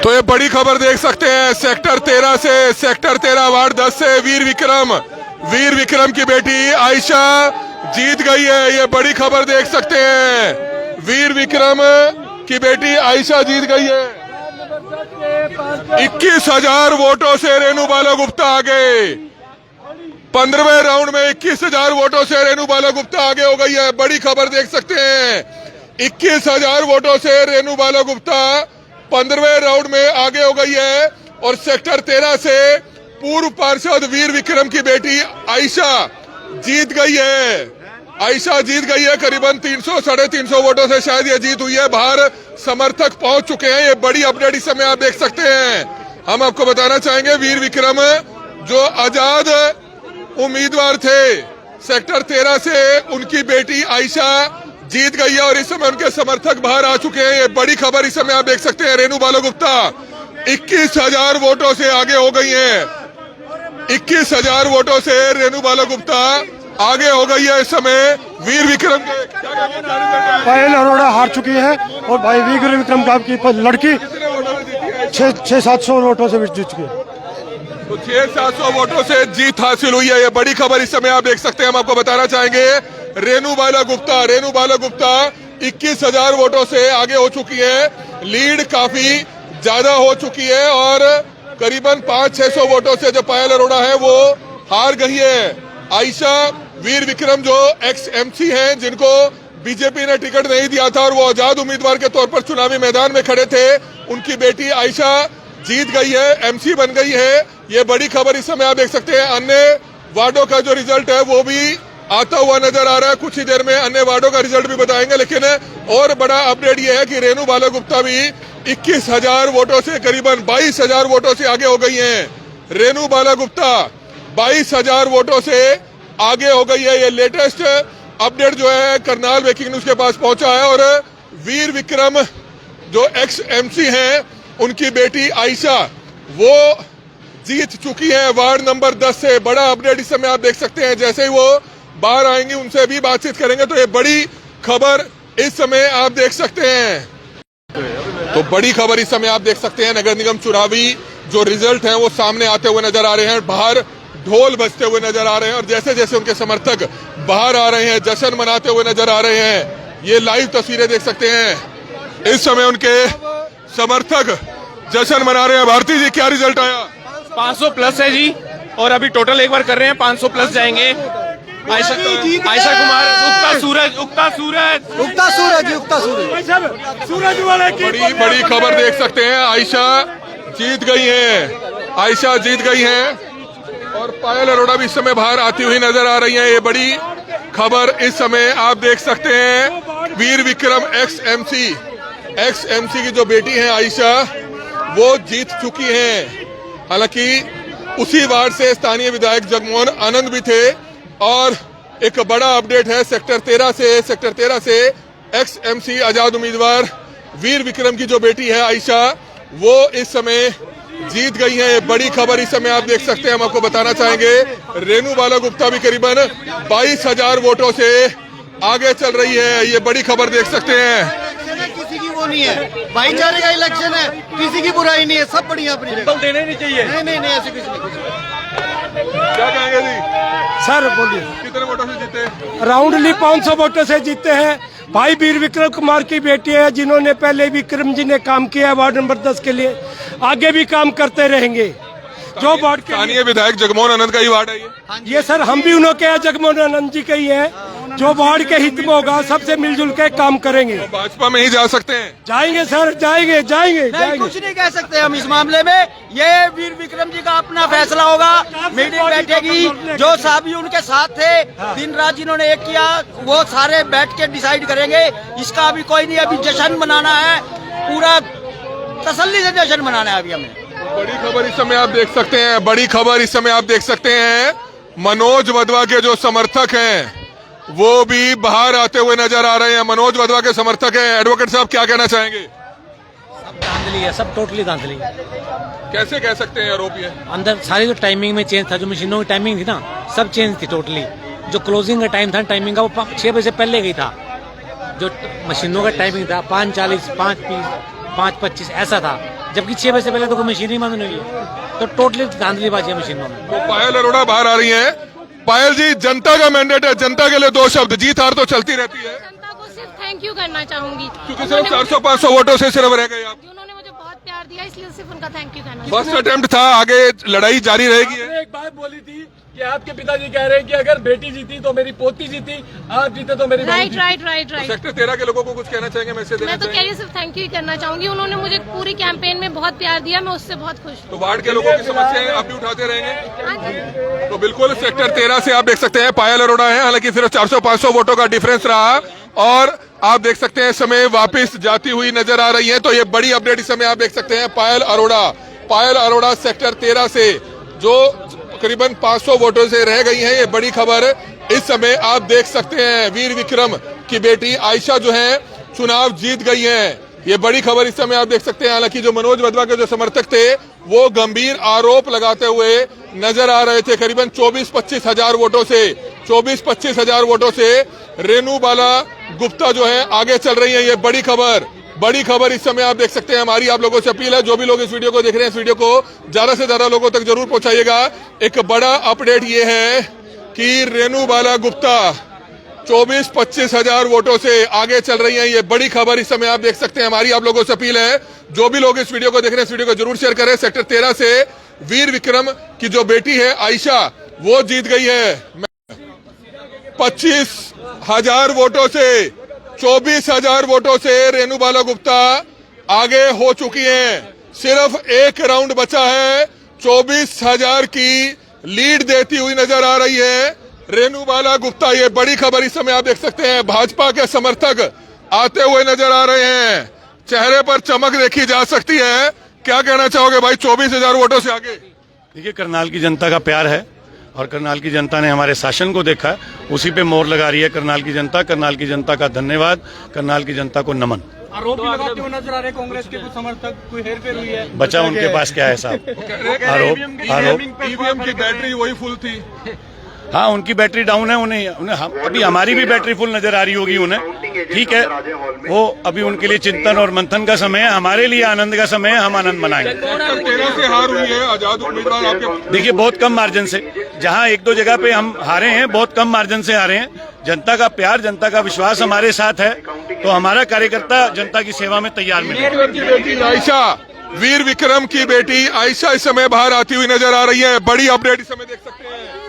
तो ये बड़ी खबर देख सकते हैं सेक्टर 13 से, सेक्टर 13 वार्ड 10 से वीर विक्रम की बेटी आयशा जीत गई है। ये बड़ी खबर देख सकते हैं, वीर विक्रम की बेटी आयशा जीत गई है। 21,000 वोटों से रेणु बाला गुप्ता आगे। 15वें राउंड में 21,000 वोटों से रेणु बाला गुप्ता आगे हो गई है। बड़ी खबर देख सकते हैं, 21,000 वोटों से रेणु बाला गुप्ता 15वें राउंड में आगे हो गई है। और सेक्टर 13 से पूर्व पार्षद वीर विक्रम की बेटी आयशा जीत गई है। आयशा जीत गई है करीबन 300-350 वोटों से शायद ये जीत हुई है। बाहर समर्थक पहुंच चुके हैं। ये बड़ी अपडेट इस समय आप देख सकते हैं। हम आपको बताना चाहेंगे वीर विक्रम जो आजाद उम्मीदवार थे सेक्टर 13 से, उनकी बेटी आयशा जीत गई है और इस समय उनके समर्थक बाहर आ चुके हैं। ये बड़ी खबर इस समय आप देख सकते हैं। रेणु बाला गुप्ता 21,000 वोटों से आगे हो गई हैं। 21,000 वोटों से रेणु बाला गुप्ता आगे हो गई है। इस समय वीर विक्रम के पायल अरोड़ा हार चुकी है और भाई वीर विक्रम की लड़की 600-700 वोटों से जीत चुकी है। तो 600-700 वोटों से जीत हासिल हुई है। ये बड़ी खबर इस समय आप देख सकते हैं। हम आपको बताना चाहेंगे रेणु बाला गुप्ता 21,000 वोटों से आगे हो चुकी है। लीड काफी ज्यादा हो चुकी है और करीबन 500-600 वोटों से जो पायल अरोड़ा है वो हार गई है। आयशा वीर विक्रम जो एक्स एमसी हैं, जिनको बीजेपी ने टिकट नहीं दिया था और वो आजाद उम्मीदवार के तौर पर चुनावी मैदान में खड़े थे, उनकी बेटी आयशा जीत गई है, एमसी बन गई है। ये बड़ी खबर इस समय आप देख सकते हैं। अन्य वार्डों का जो रिजल्ट है वो भी आता हुआ नजर आ रहा है। कुछ ही देर में अन्य वार्डों का रिजल्ट भी बताएंगे, लेकिन और बड़ा अपडेट ये है कि रेणु बाला गुप्ता भी 21,000 वोटों से करीबन 22,000 वोटों से आगे हो गई हैं। रेणु बाला गुप्ता 22,000 वोटों से आगे हो गई है। ये लेटेस्ट अपडेट जो है करनाल ब्रेकिंग न्यूज के पास पहुंचा है और वीर विक्रम जो एक्स एमसी हैं, उनकी बेटी आयशा वो जीत चुकी है वार्ड नंबर 10 से। बड़ा अपडेट इस समय आप देख सकते हैं। जैसे ही वो बाहर आएंगे उनसे भी बातचीत करेंगे। तो ये बड़ी खबर इस समय आप देख सकते हैं। तो बड़ी खबर इस समय आप देख सकते हैं। नगर निगम चुनावी जो रिजल्ट हैं वो सामने आते हुए नजर आ रहे हैं। बाहर ढोल बजते हुए नजर आ रहे हैं और जैसे जैसे उनके समर्थक बाहर आ रहे हैं, जश्न मनाते हुए नजर आ रहे हैं। ये लाइव तस्वीरें देख सकते हैं। इस समय उनके समर्थक जश्न मना रहे हैं। भारती जी, क्या रिजल्ट आया? 500 प्लस है जी, और अभी टोटल एक बार कर रहे हैं, 500 प्लस जाएंगे। आयशा कुमार उगता सूरज वाले की बड़ी खबर देख सकते हैं। आयशा जीत गई हैं और पायल अरोड़ा भी इस समय बाहर आती हुई नजर आ रही हैं। ये बड़ी खबर इस समय आप देख सकते हैं। वीर विक्रम एक्स एमसी की जो बेटी है आयशा, वो जीत चुकी हैं। हालांकि उसी वार्ड से स्थानीय विधायक जगमोहन आनंद भी थे। और एक बड़ा अपडेट है सेक्टर 13 से एक्स एमसी आजाद उम्मीदवार वीर विक्रम की जो बेटी है आयशा, वो इस समय जीत गई है। बड़ी खबर इस समय आप देख सकते हैं। हम आपको बताना चाहेंगे रेणु बाला गुप्ता भी करीबन 22,000 वोटों से आगे चल रही है। ये बड़ी खबर देख सकते हैं। किसी की वो नहीं है, भाईचारे का इलेक्शन है, किसी की बुराई नहीं है, सब बढ़िया अपनी जगह। देने नहीं चाहिए। नहीं ऐसे कुछ नहीं। क्या कहेंगे जी? सर बोलिए। कितने वोटों से जीते? राउंडली 500 वोटों से जीते हैं। भाई वीर विक्रम कुमार की बेटी है, जिन्होंने पहले विक्रम जी ने काम किया है वार्ड नंबर 10 के लिए, आगे भी काम करते रहेंगे। जो वार्ड के स्थानीय विधायक जगमोहन आनंद का ही वार्ड है ये सर, हम भी उन्होंने जगमोहन आनंद जी के ही है। जो वार्ड के हित में होगा सबसे मिलजुल के काम करेंगे। तो भाजपा में ही जा सकते हैं? जाएंगे सर, जाएंगे। कुछ नहीं कह सकते हम इस मामले में। ये वीर विक्रम जी का अपना फैसला होगा। मीटिंग बैठेगी, जो सभी उनके साथ थे दिन रात जिन्होंने एक किया, वो सारे बैठ के डिसाइड करेंगे। इसका अभी कोई नहीं, अभी जश्न मनाना है, पूरा तसल्ली से जश्न मनाना है अभी हमें। बड़ी खबर इस समय आप देख सकते हैं। मनोज वधवा के जो समर्थक हैं वो भी बाहर आते हुए नजर आ रहे हैं। मनोज वधवा के समर्थक हैं। एडवोकेट साहब, क्या कहना चाहेंगे? सब धांधली है, सब टोटली धांधली। कैसे कह सकते हैं आरोप ये? अंदर सारी जो टाइमिंग में चेंज था, जो मशीनों की टाइमिंग थी ना, सब चेंज थी टोटली। जो क्लोजिंग का टाइम था टाइमिंग का, वो 6 बजे से पहले गई था। जो मशीनों का टाइमिंग था 5:40, 5:20, 5:25 ऐसा था, जबकि 6 बजे से पहले तो कोई मशीन ही बंद नहीं हुई है। तो टोटली धांधलीबाजी है मशीनों में। तो पायल अरोड़ा बाहर आ रही हैं। पायल जी, जनता का मैंडेट है, जनता के लिए 2 शब्द, जीत हार तो चलती रहती है, जनता को सिर्फ थैंक यू करना चाहूंगी क्योंकि सिर्फ 400-500 वोटों से सिर्फ रह गए आप। उन्होंने मुझे बहुत प्यार दिया, इसलिए सिर्फ उनका थैंक यू करना। फर्स्ट अटेम्प्ट था, आगे लड़ाई जारी रहेगी। आपने एक बात बोली थी कि आपके पिताजी कह रहे हैं कि अगर बेटी जीती तो मेरी पोती जीती, आप जीते तो मेरी बहन जीती। राइट। सेक्टर 13 के लोगों को कुछ कहना चाहेंगे, मैसेज देना मैं तो कह चाहेंगे? रही सिर्फ थैंक यू ही करना चाहूंगी। उन्होंने मुझे पूरी कैंपेन में बहुत प्यार दिया, मैं उससे बहुत खुश हूँ। तो वार्ड के लोगों की समस्याएं आप भी उठाते रहेंगे? हाँ जी। तो बिल्कुल सेक्टर 13 से आप देख सकते हैं पायल अरोड़ा है, हालांकि सिर्फ 400-500 वोटों का डिफरेंस रहा और आप देख सकते हैं इस समय वापस जाती हुई नजर आ रही है। तो ये बड़ी अपडेट इस समय आप देख सकते हैं पायल अरोड़ा सेक्टर 13 से जो करीबन 500 वोटों से रह गई हैं, ये बड़ी खबर इस समय आप देख सकते हैं। वीर विक्रम की बेटी आयशा जो है चुनाव जीत गई हैं, ये बड़ी खबर इस समय आप देख सकते हैं। हालांकि जो मनोज वधवा के जो समर्थक थे वो गंभीर आरोप लगाते हुए नजर आ रहे थे। करीबन 24-25 हजार वोटों से रेनू बाला गुप्ता जो है आगे चल रही है। ये बड़ी खबर इस समय आप देख सकते हैं। हमारी आप लोगों से अपील है, जो भी लोग इस वीडियो को देख रहे हैं, इस वीडियो को ज्यादा से ज्यादा लोगों तक जरूर पहुंचाइएगा। एक बड़ा अपडेट ये है कि रेनू बाला गुप्ता 24-25 हजार वोटों से आगे चल रही हैं। ये बड़ी खबर इस समय आप देख सकते हैं। हमारी आप लोगों से अपील है, जो भी लोग इस वीडियो को देख रहे हैं, इस वीडियो को जरूर शेयर करें। सेक्टर 13 से वीर विक्रम की जो बेटी है आयशा, वो जीत गई है 25 हजार वोटों से। 24 हजार वोटों से रेनू बाला गुप्ता आगे हो चुकी हैं। सिर्फ एक राउंड बचा है, 24 हजार की लीड देती हुई नजर आ रही है रेनू बाला गुप्ता। ये बड़ी खबर इस समय आप देख सकते हैं। भाजपा के समर्थक आते हुए नजर आ रहे हैं, चेहरे पर चमक देखी जा सकती है। क्या कहना चाहोगे भाई, 24 हजार वोटों से आगे? देखिए, करनाल की जनता का प्यार है और करनाल की जनता ने हमारे शासन को देखा है, उसी पे मोहर लगा रही है करनाल की जनता का धन्यवाद, करनाल की जनता को नमन। आरोप भी लगाते हुए नजर आ रहे कांग्रेस के कुछ समर्थक, कोई हेरफेर हुई है? बचा उनके पास क्या है साहब? आरोप ईवीएम की बैटरी वही फुल थी। हाँ, उनकी बैटरी डाउन है, उन्हें अभी हमारी भी बैटरी फुल नजर आ रही होगी उन्हें। ठीक है, वो अभी उनके लिए चिंतन और मंथन का समय है, हमारे लिए आनंद का समय है, हम आनंद मनाएंगे। 13 से हार हुई है आजाद उम्मीदवार आपके। देखिए, बहुत कम मार्जिन से, जहां 1-2 जगह पे हम हारे हैं, बहुत कम मार्जिन से हारे हैं। जनता का प्यार, जनता का विश्वास हमारे साथ है, तो हमारा कार्यकर्ता जनता की सेवा में तैयार मिले। आयशा, वीर विक्रम की बेटी आयशा इस समय बाहर आती हुई नजर आ रही है। बड़ी अपडेट इस समय देख सकते हैं।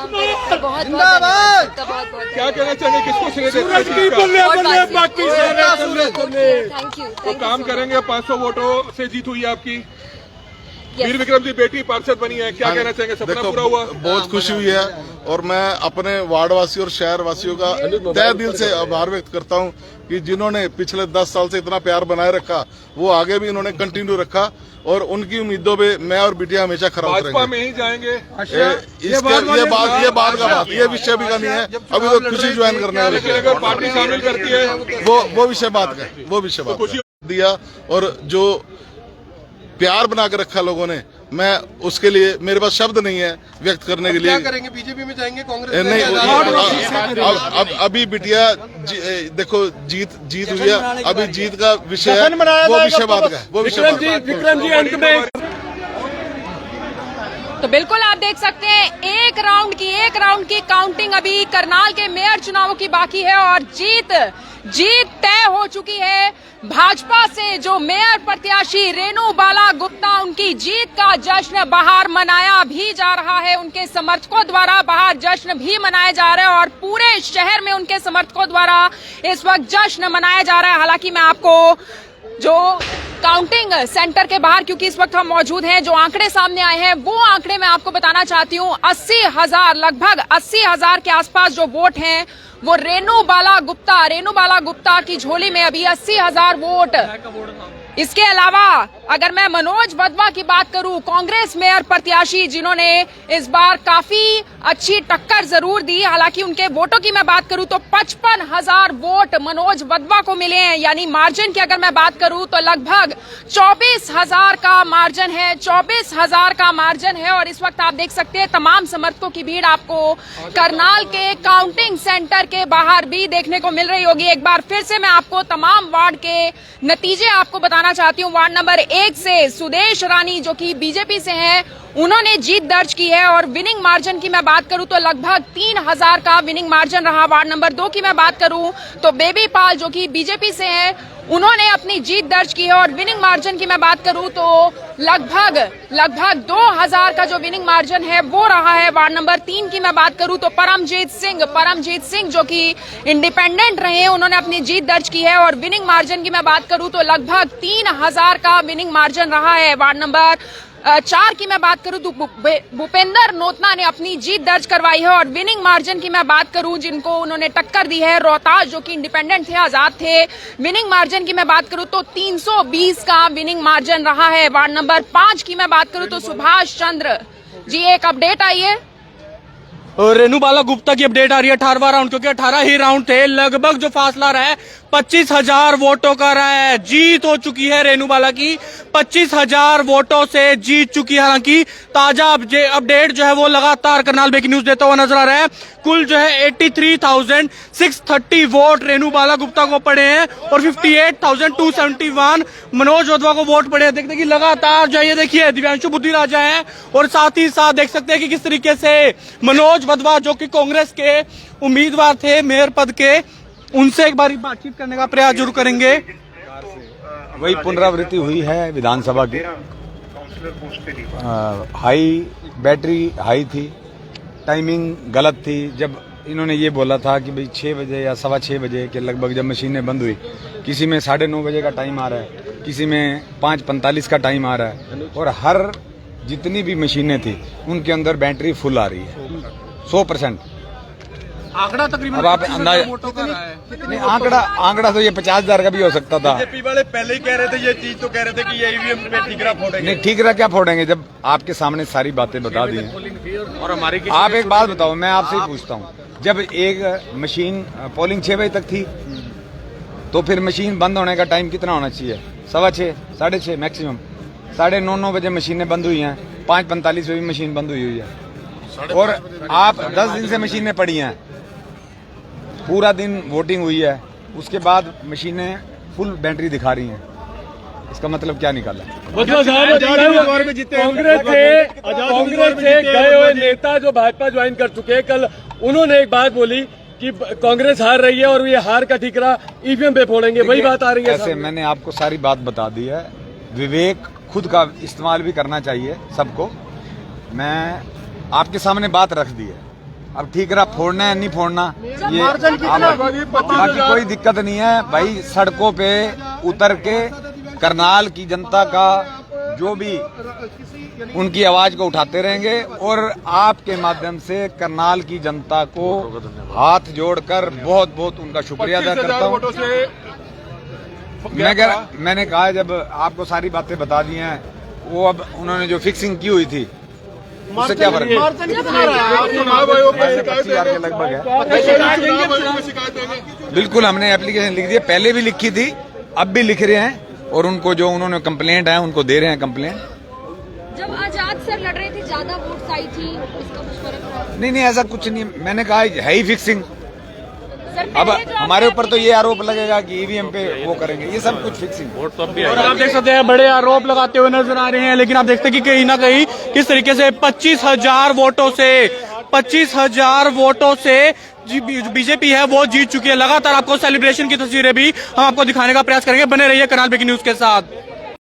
बहुत क्या कहना चाहेंगे, किसको श्रेय देते हैं? Thank you. तो काम करेंगे, 500 वोटों से जीत हुई है आपकी। वीर विक्रम जी बेटी पार्षद बनी है, क्या कहना चाहेंगे, सपना पूरा हुआ? बहुत खुशी हुई है और मैं अपने वार्ड वासियों और शहर वासियों का तहे दिल से आभार व्यक्त करता हूं कि जिन्होंने पिछले 10 साल से इतना प्यार बनाए रखा, वो आगे भी इन्होंने कंटिन्यू रखा और उनकी उम्मीदों पे मैं और बिटिया हमेशा खरा उतरेंगे। भाजपा में ही जाएंगे? ये बात ये विषय भी का नहीं है, अभी तो खुशी ज्वाइन करने वाले। अगर पार्टी शामिल करती है वो विषय बात का दिया और जो प्यार बना के रखा लोगों ने, मैं उसके लिए मेरे पास शब्द नहीं है व्यक्त करने के लिए। क्या करेंगे, बीजेपी में जाएंगे, कांग्रेस नहीं? अब अभी बिटिया देखो जीत हुई है, अभी जीत का विषय है, वो विषय बात का है, वो विषय विक्रम जी अंत में। तो बिल्कुल आप देख सकते हैं, एक राउंड की काउंटिंग अभी करनाल के मेयर चुनावों की बाकी है और जीत तय हो चुकी है। भाजपा से जो मेयर प्रत्याशी रेनू बाला गुप्ता, उनकी जीत का जश्न बाहर मनाया भी जा रहा है, उनके समर्थकों द्वारा बाहर जश्न भी मनाया जा रहा है और पूरे शहर में उनके समर्थकों द्वारा इस वक्त जश्न मनाया जा रहा है। हालांकि मैं आपको जो काउंटिंग सेंटर के बाहर, क्योंकि इस वक्त हम मौजूद हैं, जो आंकड़े सामने आए हैं वो आंकड़े मैं आपको बताना चाहती हूँ। 80,000, लगभग 80,000 के आसपास जो वोट हैं वो रेनू बाला गुप्ता की झोली में अभी 80,000 वोट। इसके अलावा अगर मैं मनोज वधवा की बात करूं, कांग्रेस मेयर प्रत्याशी जिन्होंने इस बार काफी अच्छी टक्कर जरूर दी, हालांकि उनके वोटों की मैं बात करूं तो 55,000 वोट मनोज वधवा को मिले हैं। यानी मार्जिन की अगर मैं बात करूं तो लगभग 24,000 का मार्जिन है, 24,000 का मार्जिन है। और इस वक्त आप देख सकते हैं तमाम समर्थकों की भीड़ आपको करनाल के काउंटिंग सेंटर के बाहर भी देखने को मिल रही होगी। एक बार फिर से मैं आपको तमाम वार्ड के नतीजे आपको बताना बताना चाहती हूँ वार्ड नंबर 1 से सुदेश रानी जो कि बीजेपी से हैं, उन्होंने जीत दर्ज की है और विनिंग मार्जिन की मैं बात करूं तो लगभग 3000 का विनिंग मार्जिन रहा। वार्ड नंबर 2 की मैं बात करूं तो बेबी पाल जो कि बीजेपी से हैं, उन्होंने अपनी जीत दर्ज की है और विनिंग मार्जिन की मैं बात करूं तो लगभग 2000 का जो विनिंग मार्जिन है वो रहा है। वार्ड नंबर 3 की मैं बात करूं तो परमजीत सिंह जो कि इंडिपेंडेंट रहे हैं, उन्होंने अपनी जीत दर्ज की है और विनिंग मार्जिन की मैं बात करूं तो लगभग 3000 का विनिंग मार्जिन रहा है। वार्ड नंबर 4 की मैं बात करूं तो भूपेंद्र नोतना ने अपनी जीत दर्ज करवाई है और विनिंग मार्जिन की मैं बात करूं जिनको उन्होंने टक्कर दी है, रोहतास जो कि इंडिपेंडेंट थे, आजाद थे, विनिंग मार्जिन की मैं बात करूं तो 320 का विनिंग मार्जिन रहा है। वार्ड नंबर 5 की मैं बात करूं तो सुभाष चंद्र जी, एक अपडेट आई है और रेनू बाला गुप्ता की अपडेट आ रही है 18वां राउंड, क्योंकि 18 ही राउंड थे। लगभग जो फासला रहा है 25,000 वोटों का रहा है। जीत हो चुकी है रेनू बाला की, 25,000 वोटों से जीत चुकी है। हालांकि ताजा अपडेट जो है वो लगातार करनाल ब्रेकिंग न्यूज देता हुआ नजर आ रहा है। कुल जो है 83,630 वोट रेनू बाला गुप्ता को पड़े हैं और 58,271 मनोज वधवा को वोट पड़े हैं। देखते कि लगातार जो है ये देखिए दिव्यांशु बुद्धि राजा है और साथ ही साथ देख सकते हैं कि किस तरीके से मनोज वधवा जो कि कांग्रेस के उम्मीदवार थे मेयर पद के, उनसे एक बार बातचीत करने का प्रयास जरूर करेंगे। वही पुनरावृत्ति हुई है विधानसभा की। बैटरी हाई थी, टाइमिंग गलत थी। जब इन्होंने ये बोला था कि भाई 6 बजे या 6:15 बजे के लगभग जब मशीनें बंद हुई, किसी में 9:30 बजे का टाइम आ रहा है, किसी में 5:45 का टाइम आ रहा है और हर जितनी भी मशीनें थी उनके अंदर बैटरी फुल आ रही है 100%। आंकड़ा तकरीबन अब आप अंदाजा नहीं, आंकड़ा तो ये 50,000 का भी हो सकता था। बीजेपी वाले पहले ही कह रहे थे, ये चीज तो कह रहे थे कि ये ईवीएम पे ठीकरा फोड़ेंगे। नहीं, ठीकरा क्या फोड़ेंगे जब आपके सामने सारी बातें बता दी हैं। और हमारी आप एक बात बताओ, मैं आपसे ही पूछता हूँ, जब एक मशीन पोलिंग 6 बजे तक थी तो फिर मशीन बंद होने का टाइम कितना होना चाहिए? 6:15, 6:30 मैक्सिमम। 9:30 बजे मशीनें बंद हुई हैं, 5:45 पे भी मशीन बंद हुई है और आप 10 दिन से मशीनें पड़ी हैं, पूरा दिन वोटिंग हुई है, उसके बाद मशीनें फुल बैटरी दिखा रही हैं। इसका मतलब क्या निकाला? कांग्रेस से गए हुए नेता जो भाजपा ज्वाइन कर चुके हैं, कल उन्होंने एक बात बोली कि कांग्रेस हार रही है और ये हार का ठीकरा ईवीएम पे फोड़ेंगे, वही बात आ रही है। ऐसे मैंने आपको सारी बात बता दी है। विवेक खुद का इस्तेमाल भी करना चाहिए सबको। मैं आपके सामने बात रख दी है, अब ठीकरा फोड़ना है नहीं फोड़ना ये बाकी कोई दिक्कत नहीं है भाई। सड़कों पे उतर के करनाल की जनता का जो भी उनकी आवाज को उठाते रहेंगे और आपके माध्यम से करनाल की जनता को हाथ जोड़कर बहुत बहुत उनका शुक्रिया अदा करता हूँ। मैंने कहा जब आपको सारी बातें बता दी हैं, वो अब उन्होंने जो फिक्सिंग की हुई थी उससे क्या फर्क लगभग है। बिल्कुल हमने एप्लीकेशन लिख दी है, पहले भी लिखी थी, अब भी लिख रहे हैं और उनको जो उन्होंने कंप्लेंट है उनको दे रहे हैं कंप्लेंट। जब आजाद सर लड़ रहे थे ज्यादा वोट्स आई थी, इसका कुछ फर्क नहीं ऐसा कुछ नहीं। मैंने कहा है ही फिक्सिंग। अब हमारे ऊपर तो ये आरोप लगेगा कि ईवीएम पे वो करेंगे, ये सब कुछ फिक्सिंग। और आप देख सकते हैं बड़े आरोप लगाते हुए नजर आ रहे हैं, लेकिन आप देखते हैं कि कहीं ना कहीं किस तरीके से 25,000 वोटों से बीजेपी है वो जीत चुकी है। लगातार आपको सेलिब्रेशन की तस्वीरें भी हम आपको दिखाने का प्रयास करेंगे। बने रहिए करनाल ब्रेकिंग न्यूज के साथ।